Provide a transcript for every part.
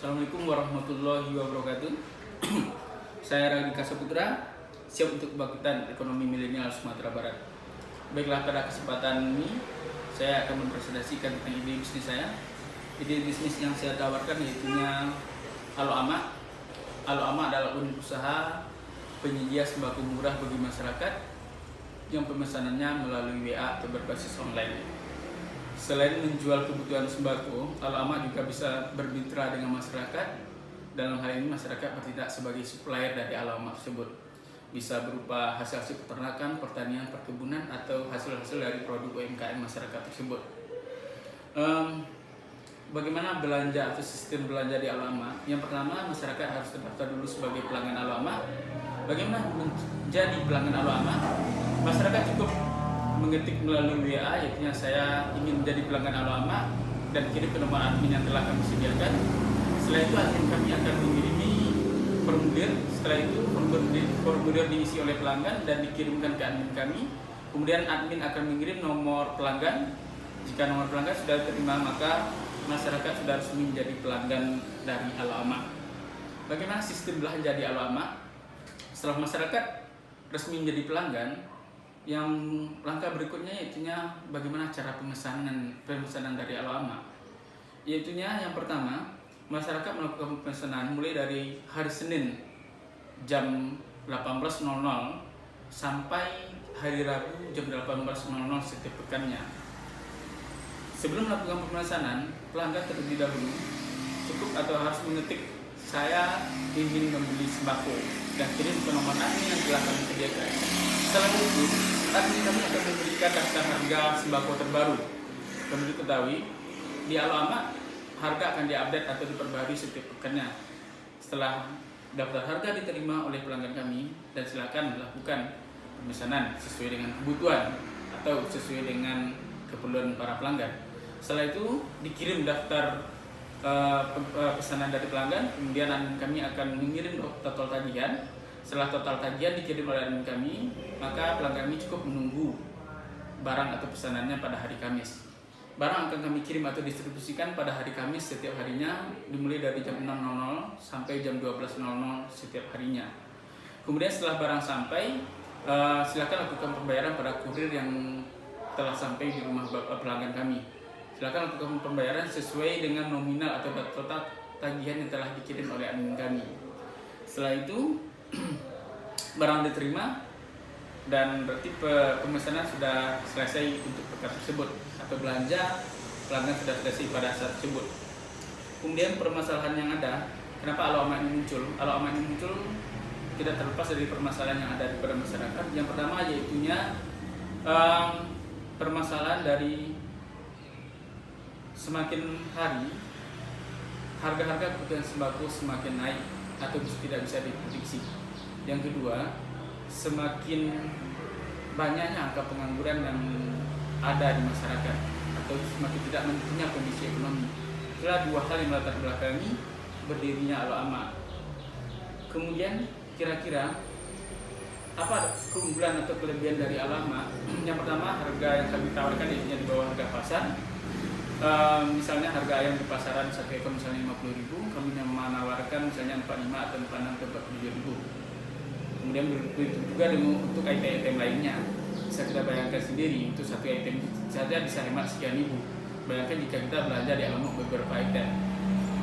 Assalamualaikum warahmatullahi wabarakatuh. Saya Radika Saputra, siap untuk kebangkitan ekonomi milenial Sumatera Barat. Baiklah, pada kesempatan ini saya akan mempresentasikan tentang ide bisnis saya. Ide bisnis yang saya tawarkan yaitu Alo Ama. Alo Ama adalah unit usaha penyedia sembako murah bagi masyarakat yang pemesanannya melalui WA atau berbasis online. Selain menjual kebutuhan sembako, Alo Ama juga bisa bermitra dengan masyarakat. Dalam hal ini masyarakat bertindak sebagai supplier dari Alo Ama tersebut. Bisa berupa hasil-hasil peternakan, pertanian, perkebunan, atau hasil-hasil dari produk UMKM masyarakat tersebut. Bagaimana belanja atau sistem belanja di Alo Ama? Yang pertama, masyarakat harus terdaftar dulu sebagai pelanggan Alo Ama. Bagaimana menjadi pelanggan Alo Ama? Masyarakat cukup mengetik melalui WA, yaitu saya ingin menjadi pelanggan Alo Ama, dan kirim ke nomor admin yang telah kami sediakan. Setelah itu admin kami akan mengirimi formulir. Setelah itu formulir diisi oleh pelanggan dan dikirimkan ke admin kami. Kemudian admin akan mengirim nomor pelanggan. Jika nomor pelanggan sudah diterima, maka masyarakat sudah resmi menjadi pelanggan dari Alo Ama. Bagaimana sistem belanja di Alo Ama? Setelah masyarakat resmi menjadi pelanggan, yang langkah berikutnya yaitu bagaimana cara pemesanan dari Alo Ama. Yaitu yang pertama, masyarakat melakukan pemesanan mulai dari hari Senin jam 18.00 sampai hari Rabu jam 18.00 setiap pekannya. Sebelum melakukan pemesanan, pelanggan terlebih dahulu cukup atau harus mengetik "saya ingin membeli sembako" dan kirim ke nomor admin yang telah kami sediakan. Setelah itu, admin kami akan memberikan daftar harga sembako terbaru. Perlu diketahui, di Alo Ama harga akan diupdate atau diperbarui setiap pekannya. Setelah daftar harga diterima oleh pelanggan kami, dan silakan melakukan pemesanan sesuai dengan kebutuhan atau sesuai dengan keperluan para pelanggan. Setelah itu dikirim daftar pesanan dari pelanggan, kemudian admin kami akan mengirim total tagihan. Setelah total tagihan dikirim oleh admin kami, maka pelanggan kami cukup menunggu barang atau pesanannya pada hari Kamis. Barang akan kami kirim atau distribusikan pada hari Kamis setiap harinya, dimulai dari jam 6.00 sampai jam 12.00 setiap harinya. Kemudian setelah barang sampai, silakan lakukan pembayaran pada kurir yang telah sampai di rumah pelanggan kami. Silakan lakukan pembayaran sesuai dengan nominal atau total tagihan yang telah dikirim oleh admin kami. Setelah itu barang diterima dan berarti pemesanan sudah selesai untuk pekan tersebut, atau belanja pelanggan sudah selesai pada saat tersebut. Kemudian permasalahan yang ada, kenapa Alo Ama ini muncul? Alo Ama ini muncul tidak terlepas dari permasalahan yang ada pada masyarakat. Yang pertama yaitu permasalahan dari semakin hari harga-harga kebutuhan sembako semakin naik atau tidak bisa diprediksi. Yang kedua, semakin banyaknya angka pengangguran yang ada di masyarakat atau semakin tidak menentunya kondisi ekonomi. Itulah dua hal yang melatar belakangi berdirinya Alo Ama. Kemudian kira-kira apa keunggulan atau kelebihan dari Alo Ama? Yang pertama, harga yang kami tawarkan yaitu di bawah harga pasar. Misalnya harga ayam di pasaran satu ekor misalnya 50.000, kami menawarkan misalnya 45 atau 46 atau 47.000. Kemudian begitu juga untuk item-item lainnya. Bisa kita bayangkan sendiri, untuk satu item saja bisa hemat sekian ribu. Bayangkan jika kita belanja di Alo Ama beberapa item,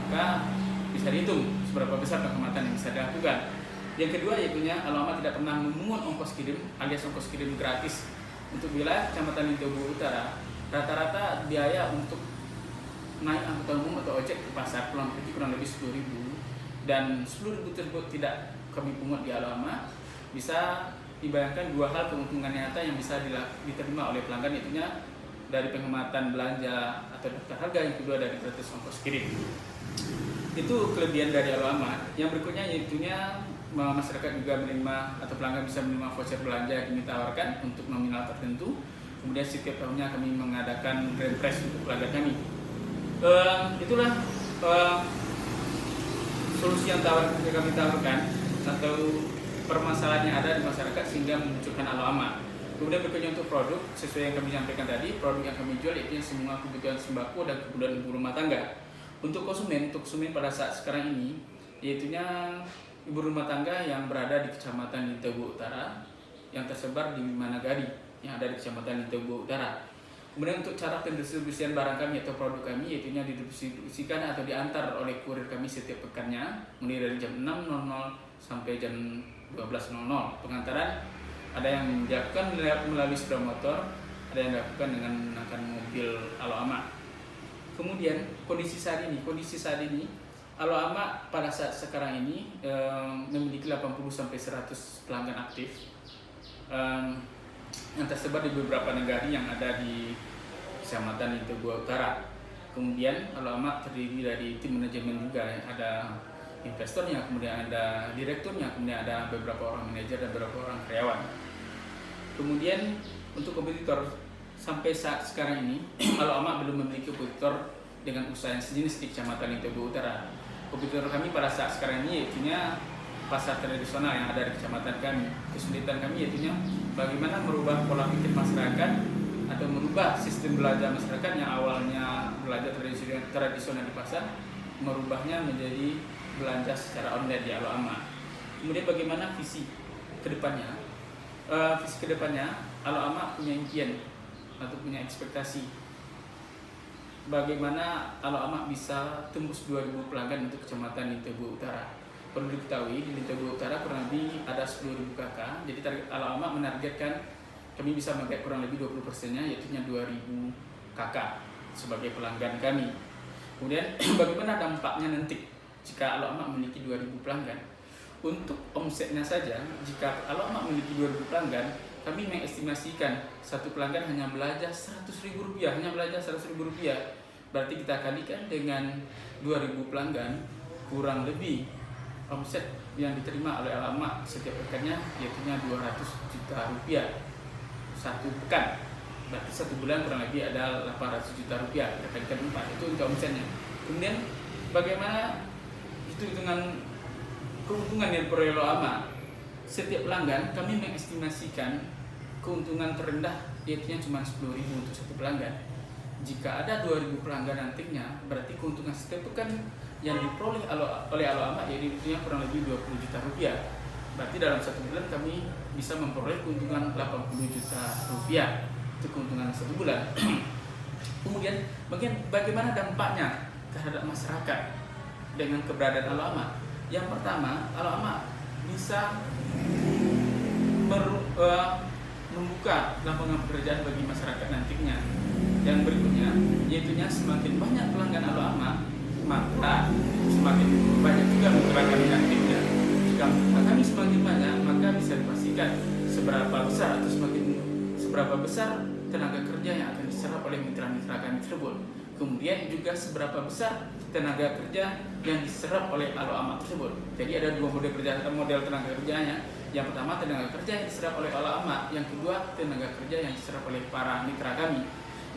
maka bisa dihitung seberapa besar penghematan yang bisa dilakukan. Yang kedua yaitu Alo Ama tidak pernah memungut ongkos kirim alias ongkos kirim gratis. Untuk wilayah Kecamatan Lintobo Utara, rata-rata biaya untuk naik angkutan umum atau ojek ke pasar pulang pergi kurang lebih 10.000, dan 10.000 tersebut tidak kami pungut di Alo Ama. Bisa dibayangkan dua hal keuntungan nyata yang bisa diterima oleh pelanggan, yaitu dari penghematan belanja atau daftar harga, yang kedua dari gratis ongkos kirim. Itu kelebihan dari Alo Ama. Yang berikutnya yaitu masyarakat juga menerima atau pelanggan bisa menerima voucher belanja yang kami tawarkan untuk nominal tertentu. Kemudian setiap tahunnya kami mengadakan grand prize untuk pelanggan kami. Itulah solusi yang kami tawarkan atau permasalahan yang ada di masyarakat sehingga memunculkan Alo Ama. Kemudian berikutnya untuk produk, sesuai yang kami sampaikan tadi, produk yang kami jual yaitu semua kebutuhan sembako dan kebutuhan rumah tangga. Untuk konsumen pada saat sekarang ini, yaitunya ibu rumah tangga yang berada di Kecamatan Lintebu Utara yang tersebar di Managari yang ada di Kecamatan Lintebu Utara. Kemudian untuk cara pendistribusian barang kami atau produk kami, yaitunya didistribusikan atau diantar oleh kurir kami setiap pekannya, mulai dari jam 6.00 sampai jam 12.00. Pengantaran ada yang dilakukan melalui sepeda motor, ada yang dilakukan dengan menggunakan mobil Aloama. Kemudian kondisi saat ini Aloama pada saat sekarang ini memiliki 80-100 pelanggan aktif yang tersebar di beberapa negara yang ada di Kecamatan Lintebu Utara. Kemudian Aloama terdiri dari tim manajemen juga, ada investornya, kemudian ada direkturnya, kemudian ada beberapa orang manajer dan beberapa orang karyawan. Kemudian untuk kompetitor, sampai saat sekarang ini Aloama belum memiliki kompetitor dengan usaha yang sejenis di Kecamatan Lintebu Utara. Kompetitor kami pada saat sekarang ini yaitunya pasar tradisional yang ada di kecamatan kami. Kesulitan kami yaitunya bagaimana merubah pola pikir masyarakat atau merubah sistem belanja masyarakat yang awalnya belanja tradisional di pasar, merubahnya menjadi belanja secara online di Aloama. Kemudian bagaimana visi kedepannya? Visi kedepannya Aloama punya impian atau punya ekspektasi bagaimana Aloama bisa tembus 2000 pelanggan untuk Kecamatan Lintebu Utara. Perlu diketahui di Lintebu Utara kurang lebih ada 10.000 kakak. Jadi Aloama menargetkan kami bisa menggait kurang lebih 20%-nya, yaitu 2.000 kakak sebagai pelanggan kami. Kemudian bagaimana dampaknya nanti jika Aloama memiliki 2.000 pelanggan? Untuk omsetnya saja, jika Aloama memiliki 2.000 pelanggan, kami mengestimasikan satu pelanggan hanya belanja Rp100.000, berarti kita kalikan dengan 2.000 pelanggan, kurang lebih omset yang diterima oleh Aloama setiap pekannya yaitu 200 juta rupiah satu pekan, berarti satu bulan kurang lebih ada 800 juta rupiah, kita kalikan 4, itu untuk omsetnya. Kemudian bagaimana itu dengan keuntungan yang diperoleh Aloama? Setiap pelanggan kami mengestimasikan keuntungan terendah yaitu cuma 10.000 untuk satu pelanggan. Jika ada 2.000 pelanggan nantinya, berarti keuntungan setiap pekan yang diperoleh oleh Aloama yaitu kurang lebih 20 juta rupiah. Berarti dalam satu bulan kami bisa memperoleh keuntungan 80 juta rupiah. Itu keuntungan satu bulan. Kemudian bagaimana dampaknya terhadap masyarakat dengan keberadaan Aloama? Yang pertama, Aloama bisa membuka lapangan pekerjaan bagi masyarakat nantinya. Yang berikutnya, yaitunya semakin banyak pelanggan Aloama, maka semakin banyak juga mitra kami nantinya. Jika mitra kami semakin banyak, maka bisa dipastikan seberapa besar tenaga kerja yang akan diserap oleh mitra-mitra kami tersebut. Kemudian juga seberapa besar tenaga kerja yang diserap oleh Aloama tersebut. Jadi ada dua model tenaga kerjanya. Yang pertama tenaga kerja yang diserap oleh Aloama, yang kedua tenaga kerja yang diserap oleh para mitra kami.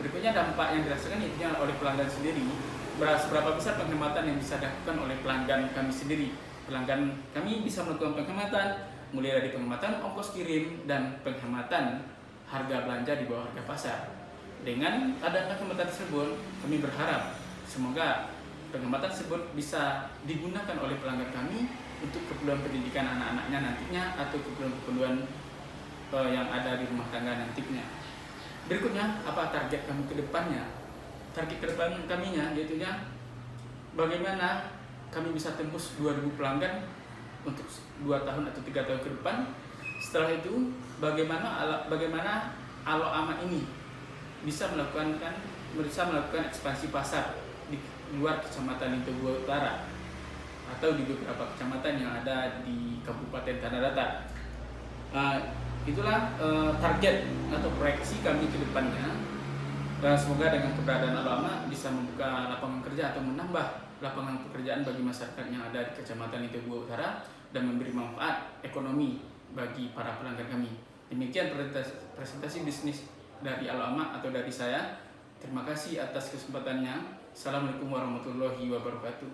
Berikutnya dampak yang dirasakan yaitu oleh pelanggan sendiri. Seberapa besar penghematan yang bisa dilakukan oleh pelanggan kami sendiri. Pelanggan kami bisa melakukan penghematan mulai dari penghematan ongkos kirim dan penghematan harga belanja di bawah harga pasar. Dengan adanya penghematan tersebut, kami berharap semoga penghematan tersebut bisa digunakan oleh pelanggan kami untuk keperluan pendidikan anak-anaknya nantinya atau keperluan yang ada di rumah tangga nantinya. Berikutnya, apa target kami ke depannya? Target ke depan kaminya yaitu bagaimana kami bisa tembus 2.000 pelanggan untuk 2 tahun atau 3 tahun ke depan. Setelah itu, bagaimana Aloama ini bisa melakukan ekspansi pasar di luar Kecamatan Lintebu Utara atau di beberapa kecamatan yang ada di Kabupaten Tanah Datar. Itulah target atau proyeksi kami ke depannya. Semoga dengan keberadaan Aloama bisa membuka lapangan kerja atau menambah lapangan pekerjaan bagi masyarakat yang ada di Kecamatan Lintebu Utara dan memberi manfaat ekonomi bagi para pelanggan kami. Demikian presentasi bisnis dari Aloama atau dari saya. Terima kasih atas kesempatannya. Assalamualaikum warahmatullahi wabarakatuh.